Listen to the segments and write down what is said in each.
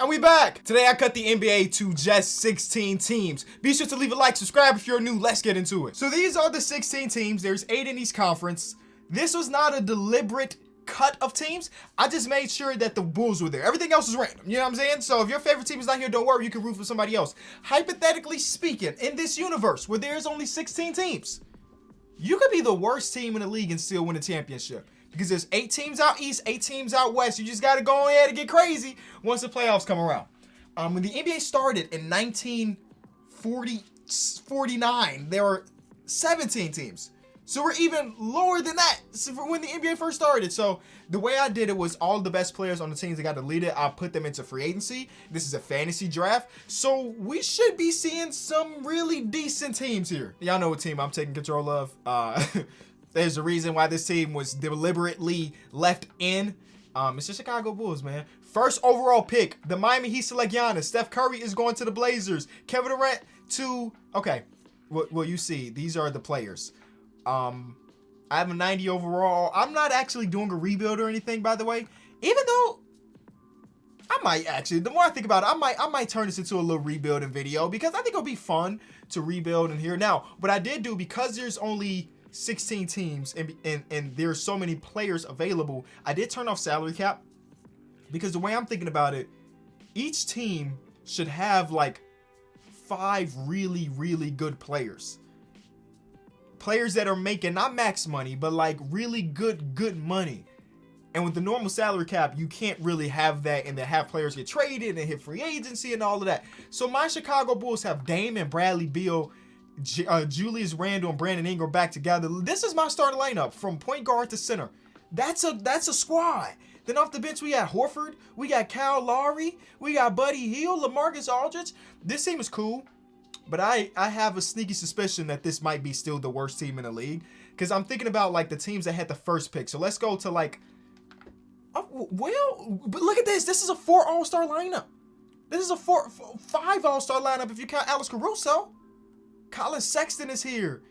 we back. Today I cut the NBA to just 16 teams. Be sure to leave a like, subscribe if you're new. Let's get into it. So these are the 16 teams. There's 8 in each conference. This was not a deliberate cut of teams. I just made sure that the Bulls were there. Everything else is random. You know what I'm saying? So if your favorite team is not here, don't worry. You can root for somebody else. Hypothetically speaking, in this universe where there's only 16 teams, you could be the worst team in the league and still win a championship. Because there's 8 teams out east, 8 teams out west. You just got to go ahead and get crazy once the playoffs come around. When the NBA started in 1949, there were 17 teams. So we're even lower than that when the NBA first started. So the way I did it was all the best players on the teams that got deleted, I put them into free agency. This is a fantasy draft. So we should be seeing some really decent teams here. Y'all know what team I'm taking control of. There's a reason why this team was deliberately left in. It's the Chicago Bulls, man. First overall pick, the Miami Heat select Giannis. Steph Curry is going to the Blazers. Kevin Durant to... Okay, well, you see, these are the players. I have a 90 overall. I'm not actually doing a rebuild or anything, by the way. Even though I might actually, the more I think about it, I might turn this into a little rebuilding video because I think it'll be fun to rebuild in here. Now, what I did do, because there's only 16 teams and there's so many players available, I did turn off salary cap because the way I'm thinking about it, each team should have like 5 really, really good players. Players that are making not max money, but like really good money. And with the normal salary cap, you can't really have that and then have players get traded and hit free agency and all of that. So my Chicago Bulls have Dame and Bradley Beal, Julius Randle and Brandon Ingram back together. This is my starting lineup from point guard to center. That's a squad. Then off the bench, we got Horford, we got Kyle Lowry, we got Buddy Hield, LaMarcus Aldridge. This team is cool, but I have a sneaky suspicion that this might be still the worst team in the league because I'm thinking about like the teams that had the first pick. So let's go to like, well, but look at this. This is a 4 All-Star lineup. This is a 5 All-Star lineup if you count Alex Caruso. Colin Sexton is here.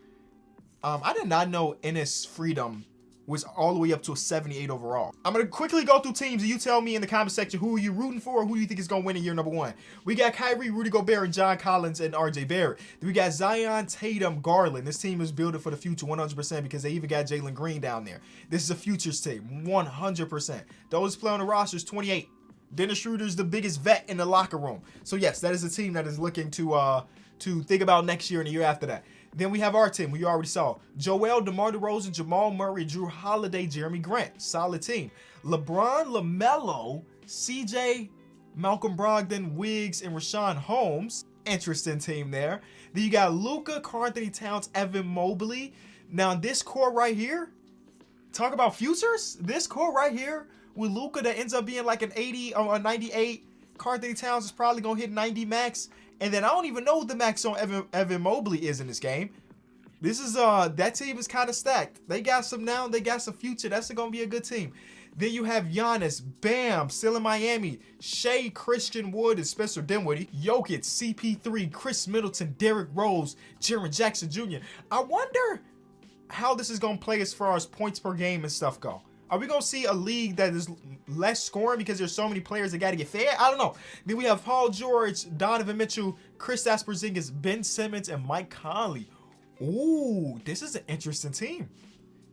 I did not know Enes Freedom was all the way up to a 78 overall. I'm going to quickly go through teams and you tell me in the comment section who are you rooting for or who do you think is going to win in year number 1. We got Kyrie, Rudy Gobert, and John Collins and RJ Barrett. Then we got Zion, Tatum, Garland. This team is building for the future 100% because they even got Jalen Green down there. This is a futures team, 100%. Those play on the rosters, 28. Dennis Schroeder's the biggest vet in the locker room. So yes, that is a team that is looking to think about next year and the year after that. Then we have our team, we already saw. Joel, DeMar DeRozan, Jamal Murray, Drew Holiday, Jeremy Grant. Solid team. LeBron, LaMelo, CJ, Malcolm Brogdon, Wiggs, and Rashawn Holmes. Interesting team there. Then you got Luka, Karl-Anthony Towns, Evan Mobley. Now this core right here, talk about futures. This core right here with Luka that ends up being like an 80 or a 98. Karl-Anthony Towns is probably going to hit 90 max. And then I don't even know what the max on Evan Mobley is in this game. This is that team is kind of stacked. They got some now, they got some future. That's gonna be a good team. Then you have Giannis, Bam, still in Miami, Shea, Christian Wood, and Spencer Dinwiddie, Jokic, CP3, Chris Middleton, Derrick Rose, Jaren Jackson Jr. I wonder how this is gonna play as far as points per game and stuff go. Are we going to see a league that is less scoring because there's so many players that got to get fed? I don't know. Then we have Paul George, Donovan Mitchell, Kristaps Porzingis, Ben Simmons, and Mike Conley. Ooh, this is an interesting team.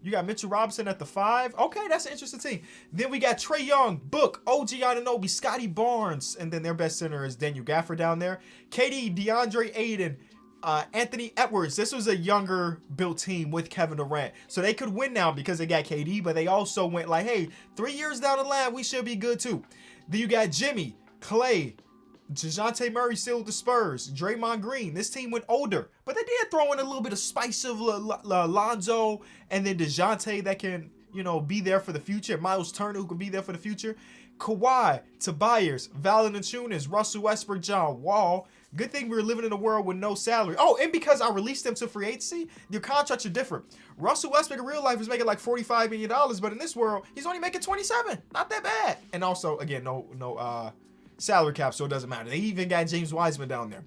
You got Mitchell Robinson at the 5. Okay, that's an interesting team. Then we got Trae Young, Book, OG Anunoby, Scotty Barnes, and then their best center is Daniel Gafford down there. KD, DeAndre Ayton, Anthony Edwards. This was a younger built team with Kevin Durant. So they could win now because they got KD, but they also went like, hey, 3 years down the line, we should be good too. Then you got Jimmy, Clay, DeJounte Murray still with the Spurs, Draymond Green. This team went older, but they did throw in a little bit of spice of Lonzo and then DeJounte that can, you know, be there for the future. Miles Turner who can be there for the future. Kawhi, Tobias, Valanciunas, Russell Westbrook, John Wall. Good thing we were living in a world with no salary. Oh, and because I released them to free agency, your contracts are different. Russell Westbrook in real life is making like $45 million, but in this world, he's only making 27. Not that bad. And also, again, no salary cap, so it doesn't matter. They even got James Wiseman down there.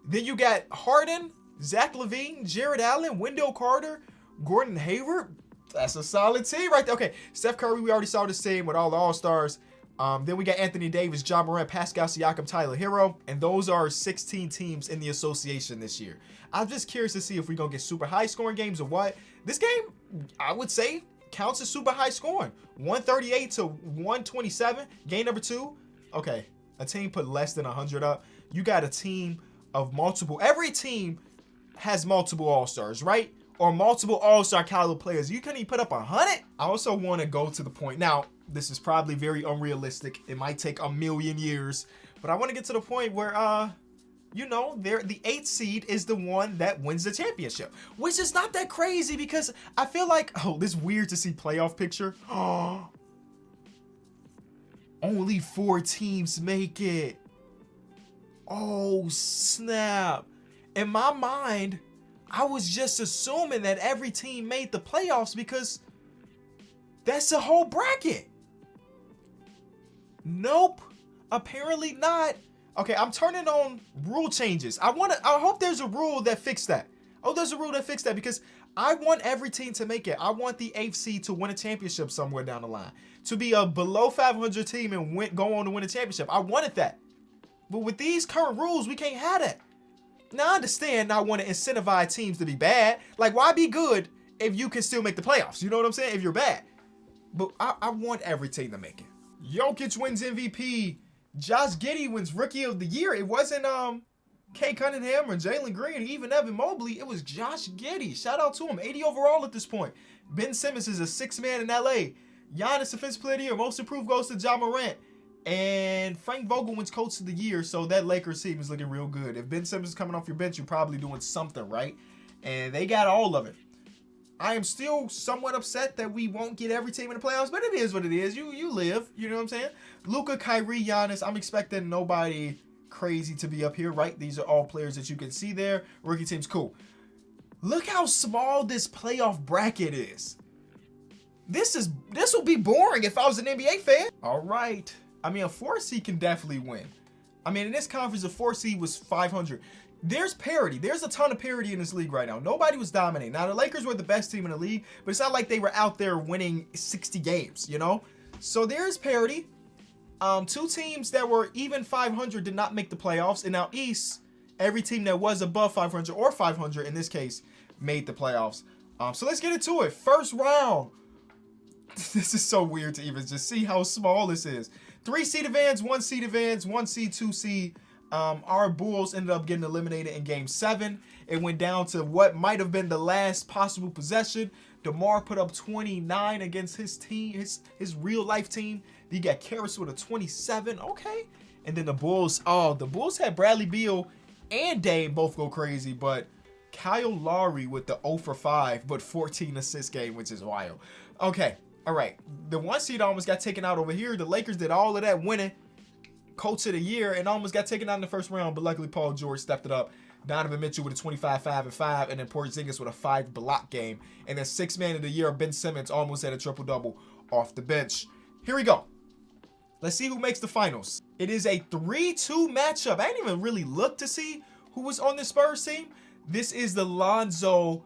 Then you got Harden, Zach LaVine, Jared Allen, Wendell Carter, Gordon Hayward. That's a solid team right there. Okay, Steph Curry, we already saw this team with all the All-Stars. Then we got Anthony Davis, Ja Morant, Pascal Siakam, Tyler Hero, and those are 16 teams in the association this year. I'm just curious to see if we're going to get super high scoring games or what. This game, I would say, counts as super high scoring. 138 to 127, game number 2. Okay, a team put less than 100 up. You got a team of multiple. Every team has multiple All-Stars, right? Or multiple All-Star caliber players. You couldn't even put up 100? I also want to go to the point. Now, this is probably very unrealistic. It might take a million years. But I want to get to the point where, you know, the 8th seed is the one that wins the championship. Which is not that crazy because I feel like, oh, this is weird to see playoff picture. Only 4 teams make it. Oh, snap. In my mind, I was just assuming that every team made the playoffs because that's the whole bracket. Nope. Apparently not. Okay, I'm turning on rule changes. I hope there's a rule that fixed that. Oh, there's a rule that fixed that because I want every team to make it. I want the 8th seed to win a championship somewhere down the line. To be a below 500 team and go on to win a championship. I wanted that. But with these current rules, we can't have that. Now, I understand I want to incentivize teams to be bad. Like, why be good if you can still make the playoffs? You know what I'm saying? If you're bad. But I want every team to make it. Jokic wins MVP. Josh Giddey wins Rookie of the Year. It wasn't Kay Cunningham or Jalen Green or even Evan Mobley. It was Josh Giddey. Shout out to him. 80 overall at this point. Ben Simmons is a 6th man in LA. Giannis Defensive Player of the Year. Most improved goes to Ja Morant. And Frank Vogel wins Coach of the Year, so that Lakers team is looking real good. If Ben Simmons is coming off your bench, you're probably doing something right. And they got all of it. I am still somewhat upset that we won't get every team in the playoffs, but it is what it is. You live, you know what I'm saying? Luka, Kyrie, Giannis, I'm expecting nobody crazy to be up here, right? These are all players that you can see there. Rookie team's cool. Look how small this playoff bracket is. This will be boring if I was an NBA fan. All right. I mean, a 4 seed can definitely win. I mean, in this conference, a 4 seed was 500. There's parity. There's a ton of parity in this league right now. Nobody was dominating. Now, the Lakers were the best team in the league, but it's not like they were out there winning 60 games, you know? So there's parity. 2 teams that were even 500 did not make the playoffs. And now East, every team that was above 500 or 500 in this case made the playoffs. So let's get into it. First round. This is so weird to even just see how small this is. 3 seed advance, 1 seed advance, 1 seed, 2 seed. Our Bulls ended up getting eliminated in game 7. It went down to what might have been the last possible possession. DeMar put up 29 against his team, his real life team. He got Karras with a 27. Okay. And then the Bulls had Bradley Beal and Dame both go crazy, but Kyle Lowry with the 0 for 5, but 14 assist game, which is wild. Okay. All right, the 1 seed almost got taken out over here. The Lakers did all of that winning Coach of the Year and almost got taken out in the first round, but luckily Paul George stepped it up. Donovan Mitchell with a 25, 5, and 5, and then Porzingis with a 5 block game. And then 6th man of the year, Ben Simmons, almost had a triple-double off the bench. Here we go. Let's see who makes the finals. It is a 3-2 matchup. I didn't even really look to see who was on the Spurs team. This is the Lonzo,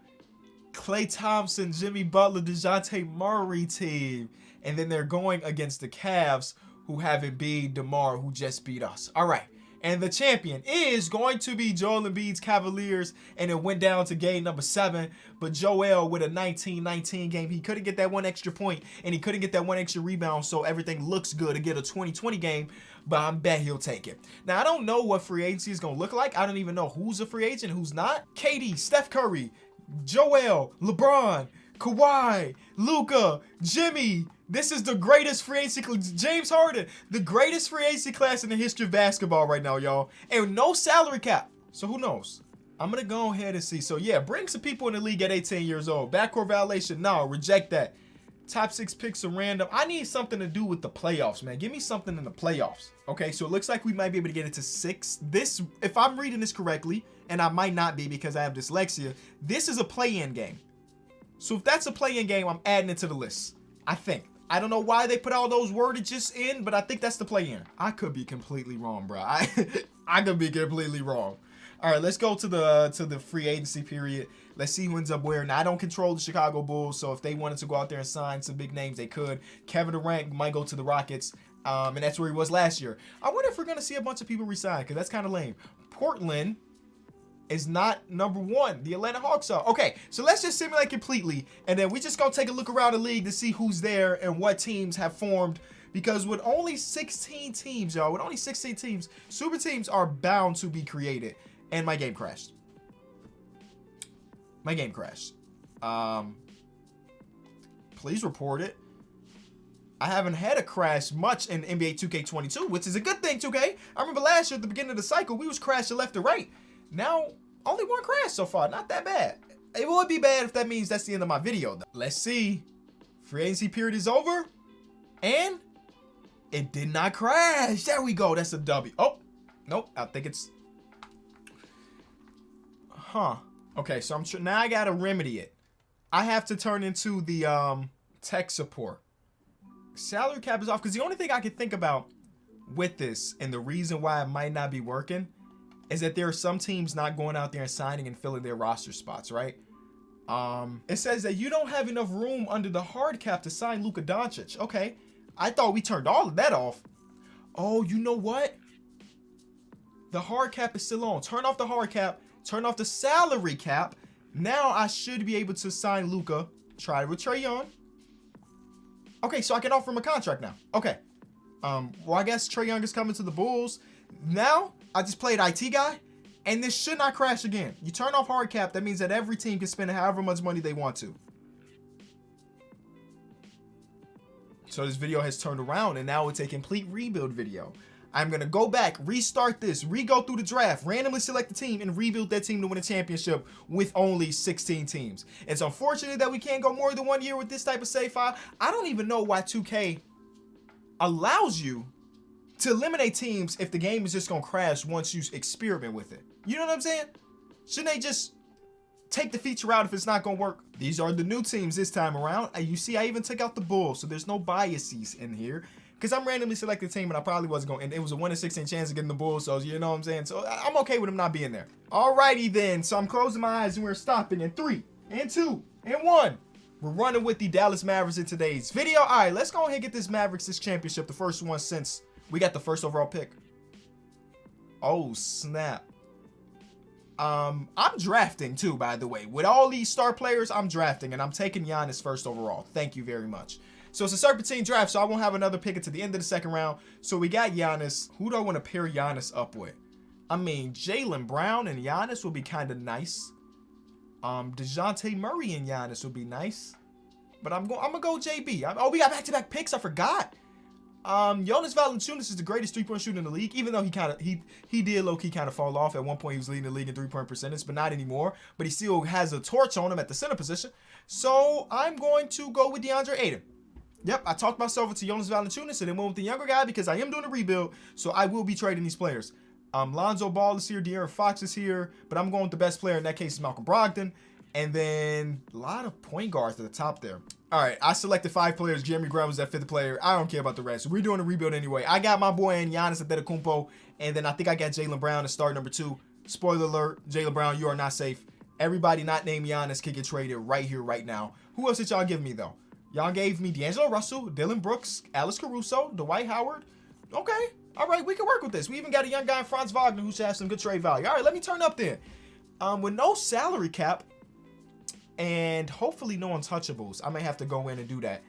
Klay Thompson, Jimmy Butler, DeJounte Murray team. And then they're going against the Cavs, who have Embiid, DeMar, who just beat us. All right. And the champion is going to be Joel Embiid's Cavaliers. And it went down to game number 7. But Joel with a 19-19 game. He couldn't get that 1 extra point. And he couldn't get that 1 extra rebound. So everything looks good to get a 20-20 game. But I bet he'll take it. Now, I don't know what free agency is going to look like. I don't even know who's a free agent, who's not. KD, Steph Curry, Joel, LeBron, Kawhi, Luka, Jimmy. This is the greatest free agency class. James Harden, the greatest free agency class in the history of basketball right now, y'all. And no salary cap. So who knows? I'm going to go ahead and see. So yeah, bring some people in the league at 18 years old. Backcourt violation. No, reject that. Top 6 picks are random. I need something to do with the playoffs, man. Give me something in the playoffs. Okay, so it looks like we might be able to get into 6. This, if I'm reading this correctly, and I might not be because I have dyslexia, this is a play-in game. So if that's a play-in game, I'm adding it to the list. I think. I don't know why they put all those wordages in, but I think that's the play-in. I could be completely wrong, bro. I could be completely wrong. All right, let's go to the free agency period. Let's see who ends up where. Now, I don't control the Chicago Bulls, so if they wanted to go out there and sign some big names, they could. Kevin Durant might go to the Rockets. And that's where he was last year. I wonder if we're going to see a bunch of people resign, because that's kind of lame. Portland is not number one. The Atlanta Hawks are. Okay, so let's just simulate completely, and then we just gonna take a look around the league to see who's there and what teams have formed. Because with only 16 teams, y'all, with only 16 teams, super teams are bound to be created. And my game crashed. My game crashed. Please report it. I haven't had a crash much in NBA 2K22, which is a good thing, 2K. I remember last year at the beginning of the cycle, we was crashing left and right. Now, only one crash so far. Not that bad. It would be bad if that means that's the end of my video, though. Let's see. Free agency period is over. And it did not crash. There we go. That's a W. Oh, nope. I think it's... Huh. Okay, so now I got to remedy it. I have to turn into the tech support. Salary cap is off, because the only thing I can think about with this, and the reason why it might not be working, is that there are some teams not going out there and signing and filling their roster spots, right? It says that you don't have enough room under the hard cap to sign Luka Doncic. Okay, I thought we turned all of that off. Oh, you know what? The hard cap is still on. Turn off the hard cap. Turn off the salary cap. Now I should be able to sign Luka. Try with Trae Young. Okay, so I can offer him a contract now. Okay. Well, I guess Trae Young is coming to the Bulls. Now, I just played IT guy, and this should not crash again. You turn off hard cap, that means that every team can spend however much money they want to. So this video has turned around, and now it's a complete rebuild video. I'm going to go back, restart this, re-go through the draft, randomly select the team, and rebuild that team to win a championship with only 16 teams. It's unfortunate that we can't go more than 1 year with this type of save file. I don't even know why 2K allows you to eliminate teams if the game is just going to crash once you experiment with it. You know what I'm saying? Shouldn't they just take the feature out if it's not going to work? These are the new teams this time around. You see, I even took out the Bulls, so there's no biases in here. Because I'm randomly selecting a team and I probably wasn't going to, and it was a 1 in 16 chance of getting the Bulls, so you know what I'm saying? So I'm okay with them not being there. Alrighty then, so I'm closing my eyes and we're stopping in 3, and 2, and 1. We're running with the Dallas Mavericks in today's video. Alright, let's go ahead and get this Mavericks this championship, the first one since we got the first overall pick. Oh, snap. I'm drafting too, by the way. With all these star players, I'm drafting, and I'm taking Giannis first overall. Thank you very much. So it's a serpentine draft, so I won't have another pick until the end of the second round. So we got Giannis. Who do I want to pair Giannis up with? I mean, Jaylen Brown and Giannis will be kind of nice. DeJounte Murray and Giannis will be nice. But I'm gonna go JB. Oh, we got back-to-back picks. I forgot. Jonas Valanciunas is the greatest three-point shooter in the league, even though he did low-key kind of fall off. At one point, he was leading the league in three-point percentage, but not anymore. But he still has a torch on him at the center position. So I'm going to go with DeAndre Ayton. Yep, I talked myself into Jonas Valanciunas and then went with the younger guy because I am doing a rebuild, so I will be trading these players. Lonzo Ball is here, De'Aaron Fox is here, but I'm going with the best player in that case is Malcolm Brogdon. And then a lot of point guards at the top there. All right, I selected 5 players. Jeremy Grant was that 5th player. I don't care about the rest. We're doing a rebuild anyway. I got my boy in Giannis Antetokounmpo, and then I think I got Jaylen Brown as start number 2. Spoiler alert, Jaylen Brown, you are not safe. Everybody not named Giannis can get traded right here, right now. Who else did y'all give me, though? Y'all gave me D'Angelo Russell, Dylan Brooks, Alex Caruso, Dwight Howard. Okay, all right, we can work with this. We even got a young guy, Franz Wagner, who should have some good trade value. All right, let me turn up then. With no salary cap and hopefully no untouchables, I may have to go in and do that.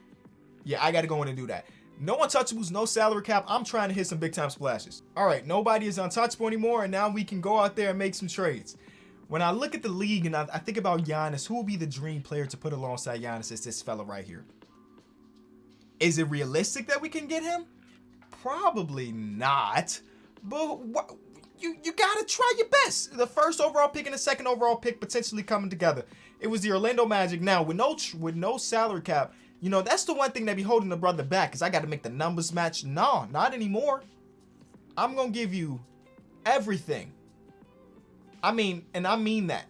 Yeah, I got to go in and do that. No untouchables, no salary cap. I'm trying to hit some big-time splashes. All right, nobody is untouchable anymore, and now we can go out there and make some trades. When I look at the league and I think about Giannis, who will be the dream player to put alongside Giannis is this fella right here. Is it realistic that we can get him? Probably not. But you got to try your best. The first overall pick and the second overall pick potentially coming together. It was the Orlando Magic. Now, with no salary cap, you know, that's the one thing that be holding the brother back because I got to make the numbers match. No, not anymore. I'm going to give you everything. I mean that.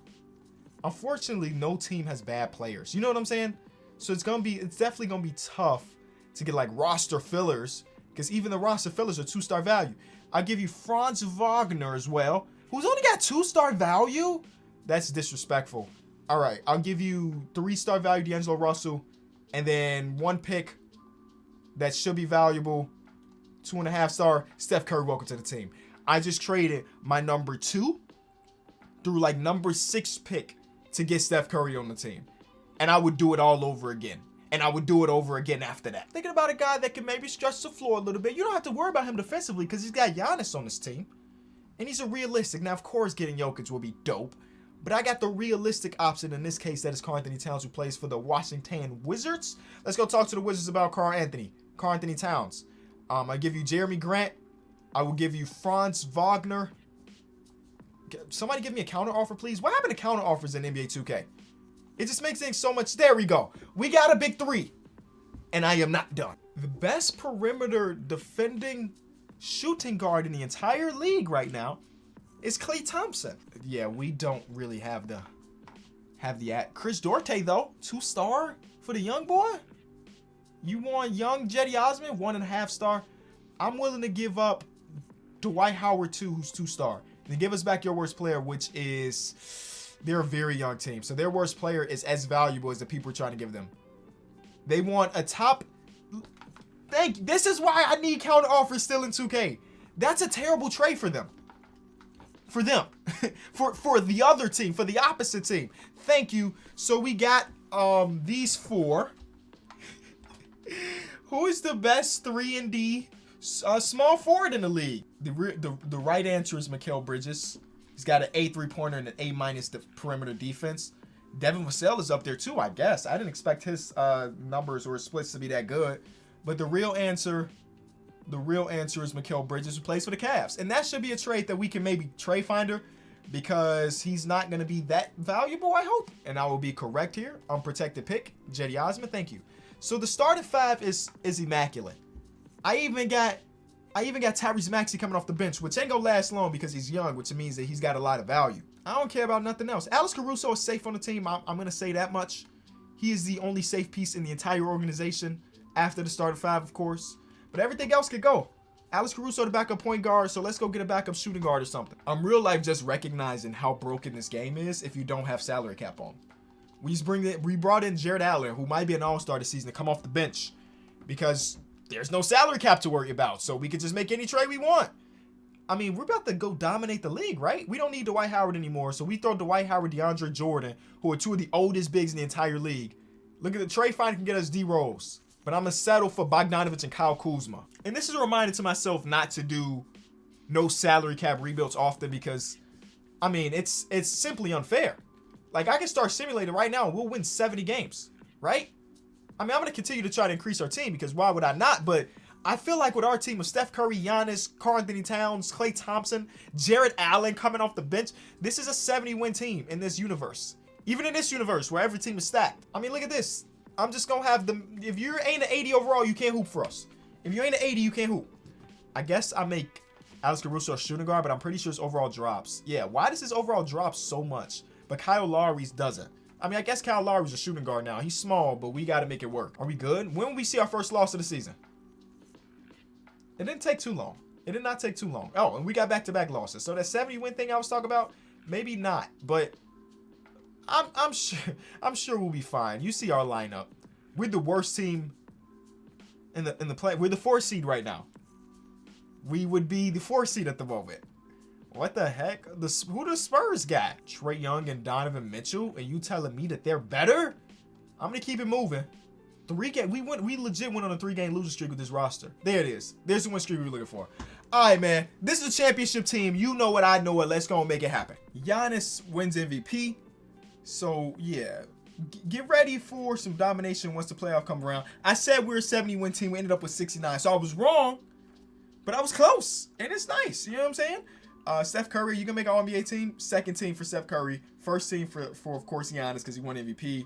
Unfortunately, no team has bad players. You know what I'm saying? So it's definitely gonna be tough to get like roster fillers, because even the roster fillers are 2-star value. I'll give you Franz Wagner as well, who's only got 2-star value. That's disrespectful. All right, I'll give you 3-star value D'Angelo Russell, and then 1 pick that should be valuable 2.5-star. Steph Curry, welcome to the team. I just traded my number 2 through like number 6 pick to get Steph Curry on the team. And I would do it all over again. And I would do it over again after that. Thinking about a guy that can maybe stretch the floor a little bit. You don't have to worry about him defensively because he's got Giannis on his team. And he's a realistic. Now, of course, getting Jokic will be dope. But I got the realistic option in this case. That is Karl-Anthony Towns, who plays for the Washington Wizards. Let's go talk to the Wizards about Karl-Anthony Towns. I give you Jeremy Grant. I will give you Franz Wagner. Somebody give me a counter offer, please. What happened to counter offers in NBA 2K? It just makes things so much. There we go. We got a big 3. And I am not done. The best perimeter defending shooting guard in the entire league right now is Klay Thompson. Yeah, we don't really have the Chris Duarte, though. 2-star for the young boy? You want young Cedi Osman, 1.5-star? I'm willing to give up Dwight Howard 2, who's 2-star. And give us back your worst player, which is... They're a very young team, so their worst player is as valuable as the people are trying to give them. They want a top... This is why I need counter offers still in 2K. That's a terrible trade for them. For them. for the other team, for the opposite team. Thank you. So we got these 4. Who is the best 3-and-D small forward in the league? The right answer is Mikal Bridges. He's got an A 3-pointer and an A- perimeter defense. Devin Vassell is up there too, I guess. I didn't expect his numbers or his splits to be that good. But the real answer is Mikal Bridges, who plays for the Cavs. And that should be a trade that we can maybe trade finder, because he's not going to be that valuable, I hope. And I will be correct here. Unprotected pick, Cedi Osman. Thank you. So the starting 5 is immaculate. I even got Tyrese Maxey coming off the bench, which ain't gonna last long because he's young, which means that he's got a lot of value. I don't care about nothing else. Alex Caruso is safe on the team. I'm gonna say that much. He is the only safe piece in the entire organization after the starting 5, of course. But everything else could go. Alex Caruso, the backup point guard, so let's go get a backup shooting guard or something. I'm real life just recognizing how broken this game is if you don't have salary cap on. We brought in Jared Allen, who might be an all-star this season, to come off the bench because there's no salary cap to worry about, so we could just make any trade we want. I mean, we're about to go dominate the league, right? We don't need Dwight Howard anymore, so we throw Dwight Howard, DeAndre Jordan, who are 2 of the oldest bigs in the entire league. Look at the trade find can get us D-Rose, but I'm going to settle for Bogdanovich and Kyle Kuzma. And this is a reminder to myself not to do no salary cap rebuilds often because, I mean, it's simply unfair. Like, I can start simulating right now and we'll win 70 games, right? I mean, I'm going to continue to try to increase our team because why would I not? But I feel like with our team of Steph Curry, Giannis, Karl-Anthony Towns, Klay Thompson, Jared Allen coming off the bench, this is a 70-win team in this universe. Even in this universe where every team is stacked. I mean, look at this. I'm just going to have them. If you ain't an 80 overall, you can't hoop for us. If you ain't an 80, you can't hoop. I guess I make Alex Caruso a shooting guard, but I'm pretty sure his overall drops. Yeah, why does his overall drop so much? But Kyle Lowry's doesn't. I mean, I guess Kyle Lowry's a shooting guard now. He's small, but we got to make it work. Are we good? When will we see our first loss of the season? It didn't take too long. It did not take too long. Oh, and we got back-to-back losses. So that 70-win thing I was talking about, maybe not. But I'm sure we'll be fine. You see our lineup. We're the worst team in the play. We're the 4th seed right now. We would be the 4th seed at the moment. What the heck? Who the Spurs got? Trae Young and Donovan Mitchell, and you telling me that they're better? I'm gonna keep it moving. 3 game. We legit went on a 3-game losing streak with this roster. There it is. There's the win streak we were looking for. All right, man. This is a championship team. You know what? I know it. Let's go and make it happen. Giannis wins MVP. So yeah, get ready for some domination once the playoff come around. I said we're a 70-win team. We ended up with 69, so I was wrong, but I was close, and it's nice. You know what I'm saying? Steph Curry, you can make an All-NBA team. 2nd team for Steph Curry. 1st team for of course, Giannis because he won MVP.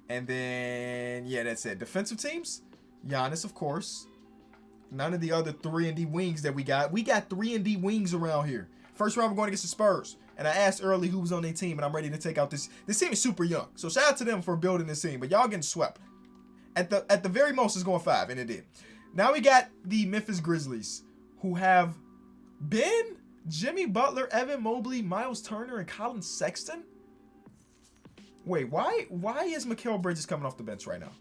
And then, yeah, that's it. Defensive teams, Giannis, of course. None of the other 3-and-D wings that we got. We got 3-and-D wings around here. First round, we're going against the Spurs. And I asked early who was on their team, and I'm ready to take out this. This team is super young. So shout out to them for building this team. But y'all getting swept. At the very most, it's going 5, and it did. Now we got the Memphis Grizzlies, who have Ben, Jimmy Butler, Evan Mobley, Miles Turner, and Colin Sexton. Wait, why is Mikal Bridges coming off the bench right now?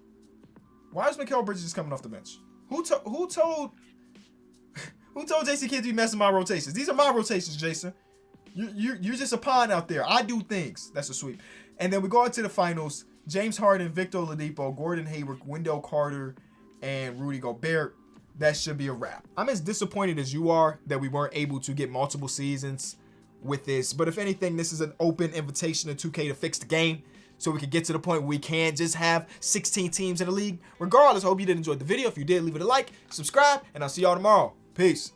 Why is Mikal Bridges coming off the bench? Who told Who told Jason Kidd to be messing my rotations? These are my rotations, Jason. You're just a pawn out there. I do things. That's a sweep. And then we go into the finals. James Harden, Victor Oladipo, Gordon Hayward, Wendell Carter, and Rudy Gobert. That should be a wrap. I'm as disappointed as you are that we weren't able to get multiple seasons with this. But if anything, this is an open invitation to 2K to fix the game so we can get to the point where we can just have 16 teams in the league. Regardless, I hope you did enjoy the video. If you did, leave it a like, subscribe, and I'll see y'all tomorrow. Peace.